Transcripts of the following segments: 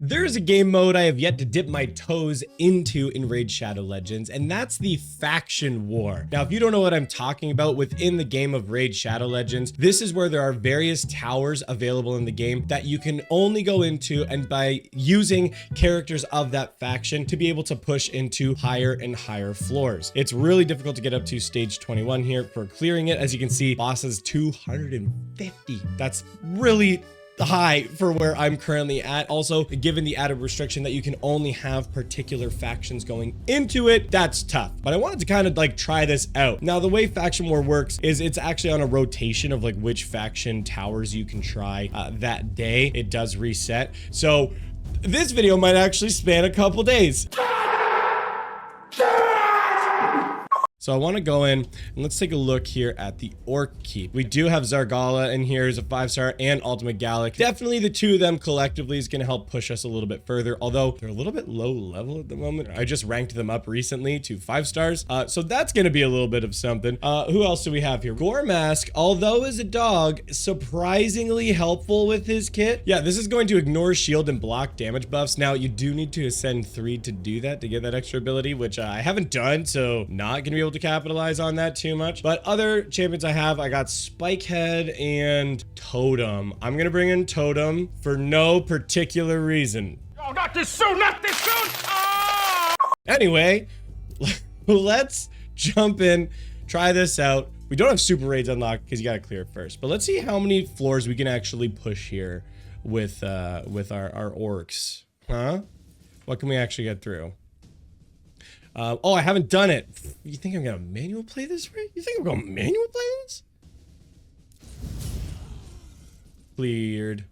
There is a game mode I have yet to dip my toes into in Raid Shadow Legends, and that's the Faction War. Now, if you don't know what I'm talking about within the game of Raid Shadow Legends, this is where there are various towers available in the game that you can only go into, and by using characters of that faction to be able to push into higher and higher floors. It's really difficult to get up to stage 21 here for clearing it. As you can see, boss is 250. That's really high for where I'm currently at. Also, given the added restriction that you can only have particular factions going into it, that's tough. But I wanted to kind of like try this out. Now, the way Faction War works is it's actually on a rotation of like which faction towers you can try that day. It does reset. So this video might actually span a couple days. So I want to go in and let's take a look here at the Orc Keep. We do have Zargala in here as a 5-star and Ultima Gallic. Definitely the two of them collectively is going to help push us a little bit further, although they're a little bit low level at the moment. I just ranked them up recently to 5 stars. So that's going to be a little bit of something. Who else do we have here? Goremask, although as a dog, surprisingly helpful with his kit. Yeah, this is going to ignore shield and block damage buffs. Now, you do need to ascend 3 to do that, to get that extra ability, which I haven't done, so not going to be able to capitalize on that too much. But other champions I got Spikehead and Totem. I'm gonna bring in Totem for no particular reason. Oh, not this soon, not this soon! Oh! Anyway, let's jump in, try this out. We don't have super raids unlocked because you gotta clear it first, but let's see how many floors we can actually push here with our orcs. Huh? What can we actually get through? Oh, I haven't done it. You think I'm gonna manual play this, right? You think I'm gonna manual play this? Cleared.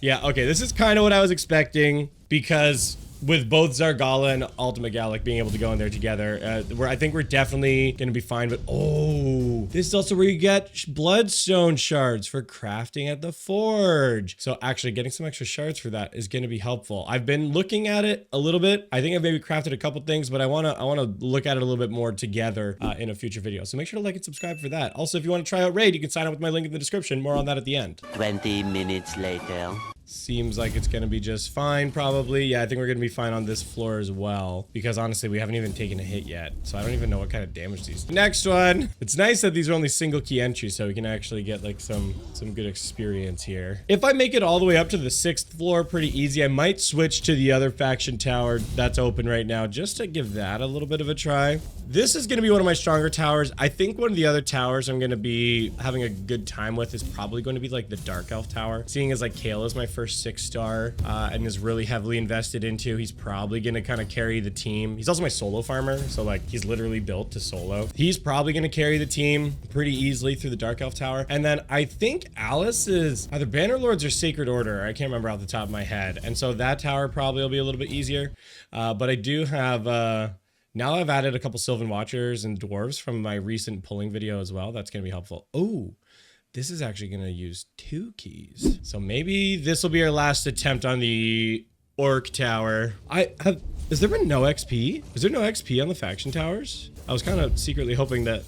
Yeah, okay, this is kind of what I was expecting, because with both Zargala and Ultima Gallic being able to go in there together, I think we're definitely gonna be fine. But oh, this is also where you get bloodstone shards for crafting at the forge. So actually getting some extra shards for that is gonna be helpful. I've been looking at it a little bit. I think I've maybe crafted a couple things, but I wanna look at it a little bit more together in a future video. So make sure to like and subscribe for that. Also, if you want to try out Raid, you can sign up with my link in the description. More on that at the end. 20 minutes later. Seems like it's gonna be just fine, probably. Yeah, I think we're gonna be fine on this floor as well, because honestly, we haven't even taken a hit yet, so I don't even know what kind of damage these. Next one. It's nice that these are only single key entries, so we can actually get like some good experience here. If I make it all the way up to the 6th floor pretty easy, I might switch to the other faction tower that's open right now, just to give that a little bit of a try. This is gonna be one of my stronger towers. I think one of the other towers I'm gonna be having a good time with is probably going to be like the Dark Elf Tower, seeing as like Kale is my first 6-star and is really heavily invested into. He's probably gonna kind of carry the team. He's also my solo farmer, so like he's literally built to solo. He's probably gonna carry the team pretty easily through the Dark Elf Tower. And then I think Alice is either Bannerlords or Sacred Order. I can't remember off the top of my head. And so that tower probably will be a little bit easier. But I do have now I've added a couple Sylvan Watchers and Dwarves from my recent pulling video as well. That's gonna be helpful. Oh, this is actually going to use 2 keys. So maybe this will be our last attempt on the Orc Tower. Has there been no XP? Is there no XP on the faction towers? I was kind of secretly hoping that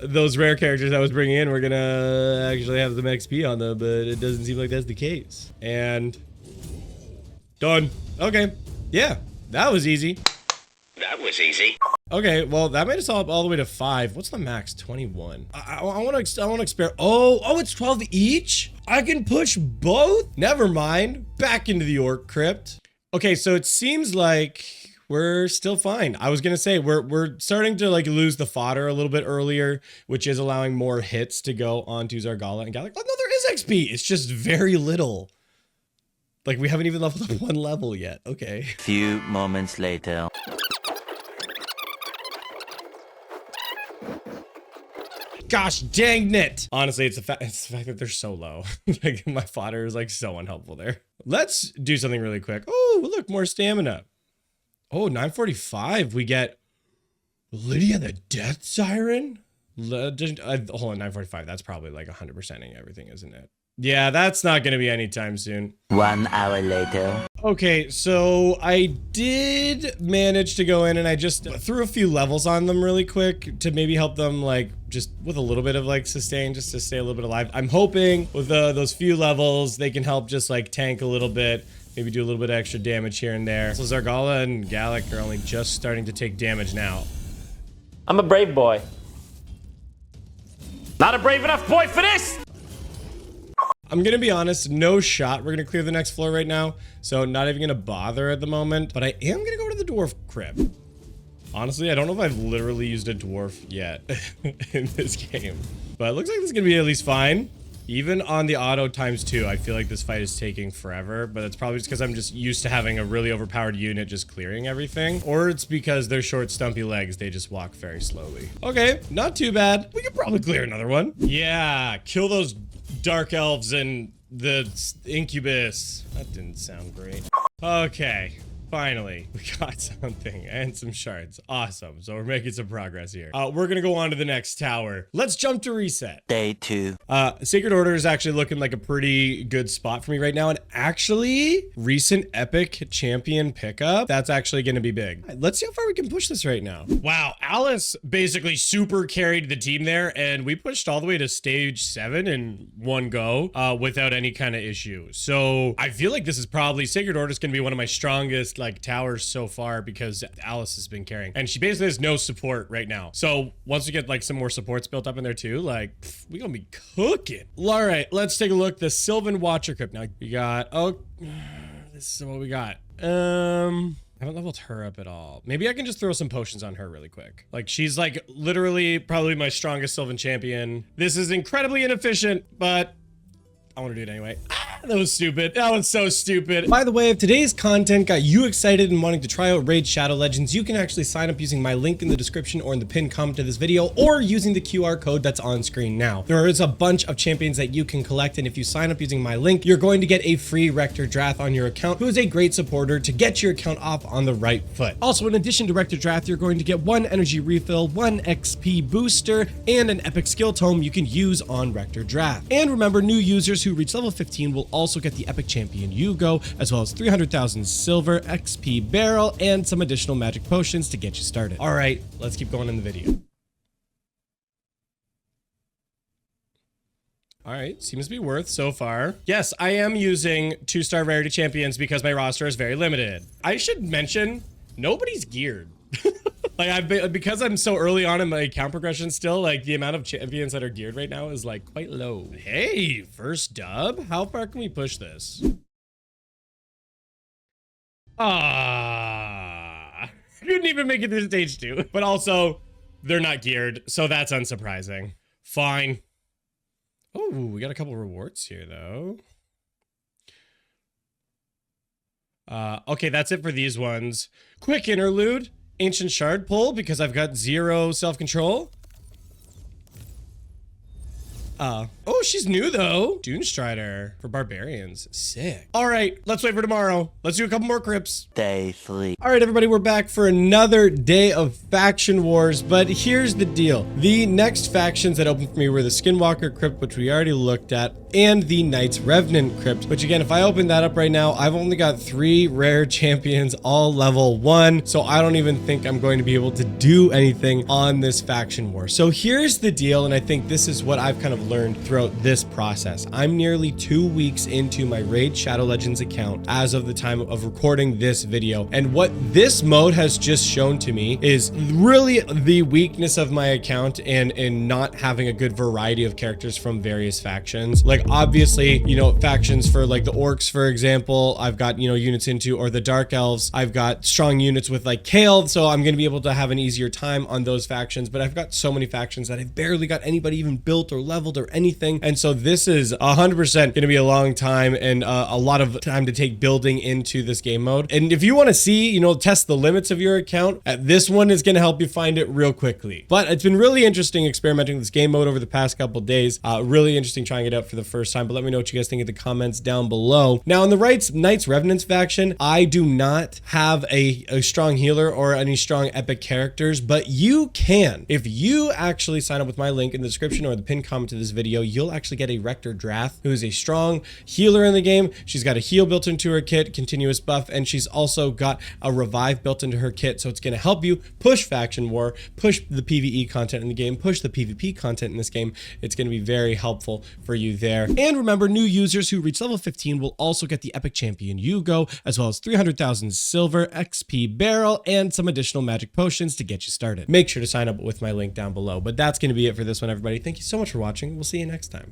those rare characters I was bringing in were going to actually have them XP on them, but it doesn't seem like that's the case. And done. Okay. Yeah, that was easy. That was easy. Okay, well, that made us all the way to 5. What's the max? 21. I want to experiment. Oh, it's 12 each? I can push both? Never mind. Back into the Orc Crypt. Okay, so it seems like we're still fine. I was gonna say we're starting to like lose the fodder a little bit earlier, which is allowing more hits to go onto Zargala and Gallic. Oh no, there is XP. It's just very little. Like we haven't even leveled up 1 level yet. Okay. Few moments later. Gosh dang it. Honestly, it's the fact that they're so low. Like my fodder is like so unhelpful there. Let's do something really quick. Oh, look, more stamina. Oh, 945. We get Lydia the Death Siren. Hold on, 945. That's probably like 100%ing everything, isn't it? Yeah, that's not going to be anytime soon. 1 hour later. Okay, so I did manage to go in and I just threw a few levels on them really quick to maybe help them like just with a little bit of like sustain, just to stay a little bit alive. I'm hoping with those few levels, they can help just like tank a little bit Maybe do a little bit of extra damage here and there. So Zargala and Gallic are only just starting to take damage now. I'm a brave boy. Not a brave enough boy for this! I'm gonna be honest, no shot we're gonna clear the next floor right now, so not even gonna bother at the moment, but I am gonna go to the dwarf crib. Honestly, I don't know if I've literally used a dwarf yet in this game, but it looks like this is gonna be at least fine. Even on the auto ×2, I feel like this fight is taking forever, but it's probably just because I'm just used to having a really overpowered unit just clearing everything, or it's because they're short, stumpy legs, they just walk very slowly. Okay, not too bad. We could probably clear another one. Yeah, kill those dark elves and the incubus. That didn't sound great. Okay, finally, we got something and some shards. Awesome. So we're making some progress here. We're gonna go on to the next tower. Let's jump to reset. Day 2. Sacred Order is actually looking like a pretty good spot for me right now. And actually, recent epic champion pickup, that's actually gonna be big. Let's see how far we can push this right now. Wow, Alice basically super carried the team there, and we pushed all the way to stage 7 in one go without any kind of issue. So I feel like this is probably, Sacred Order is gonna be one of my strongest like towers so far because Alice has been carrying, and she basically has no support right now. So once we get like some more supports built up in there too, like we gonna be cooking. All right, let's take a look. The Sylvan Watcher Crypt. Now we got, oh, this is what we got. I haven't leveled her up at all. Maybe I can just throw some potions on her really quick. Like she's like literally probably my strongest Sylvan champion. This is incredibly inefficient, but I want to do it anyway. That was stupid. That was so stupid. By the way, if today's content got you excited and wanting to try out Raid Shadow Legends, you can actually sign up using my link in the description or in the pinned comment to this video, or using the QR code that's on screen now. There is a bunch of champions that you can collect, and if you sign up using my link, you're going to get a free Rector Drath on your account, who is a great supporter to get your account off on the right foot. Also, in addition to Rector Drath, you're going to get 1 energy refill, 1 XP booster, and an epic skill tome you can use on Rector Drath. And remember, new users who reach level 15 will also get the epic champion Yugo, as well as 300,000 silver, XP barrel, and some additional magic potions to get you started. All right, let's keep going in the video. All right, seems to be worth so far. Yes, I am using 2-star rarity champions because my roster is very limited. I should mention, nobody's geared. Like I've been, because I'm so early on in my account progression still, like the amount of champions that are geared right now is like quite low. Hey, first dub? How far can we push this? Couldn't even make it through stage 2. But also, they're not geared, so that's unsurprising. Fine. Oh, we got a couple rewards here though. Okay, that's it for these ones. Quick interlude. Ancient Shard pull because I've got 0 self-control. Oh, she's new though. Dune Strider for barbarians. Sick. All right, let's wait for tomorrow. Let's do a couple more crypts. Day 3. All right, everybody, we're back for another day of faction wars, but here's the deal. The next factions that opened for me were the Skinwalker Crypt, which we already looked at, and the Knights Revenant Crypt, which again, if I open that up right now, I've only got 3 rare champions, all level 1, so I don't even think I'm going to be able to do anything on this faction war. So here's the deal, and I think this is what I've kind of learned throughout this process. I'm nearly 2 weeks into my Raid Shadow Legends account as of the time of recording this video, and what this mode has just shown to me is really the weakness of my account and in not having a good variety of characters from various factions. Like obviously, you know, factions for like the orcs, for example, I've got, you know, units into, or the dark elves, I've got strong units with like Kale, so I'm going to be able to have an easier time on those factions, but I've got so many factions that I've barely got anybody even built or leveled or anything, and so this is 100% going to be a long time and a lot of time to take building into this game mode. And if you want to see, you know, test the limits of your account, this one is going to help you find it real quickly. But it's been really interesting experimenting with this game mode over the past couple days. Really interesting trying it out for the first time, but let me know what you guys think in the comments down below. Now, in the Knights Revenants faction, I do not have a strong healer or any strong epic characters, but you can. If you actually sign up with my link in the description or the pinned comment to this video, you'll actually get a Rector Drath, who is a strong healer in the game. She's got a heal built into her kit, continuous buff, and she's also got a revive built into her kit. So it's going to help you push faction war, push the PvE content in the game, push the PvP content in this game. It's going to be very helpful for you there. And remember, new users who reach level 15 will also get the Epic Champion Yugo, as well as 300,000 silver, XP barrel, and some additional magic potions to get you started. Make sure to sign up with my link down below. But that's going to be it for this one, everybody. Thank you so much for watching. We'll see you next time.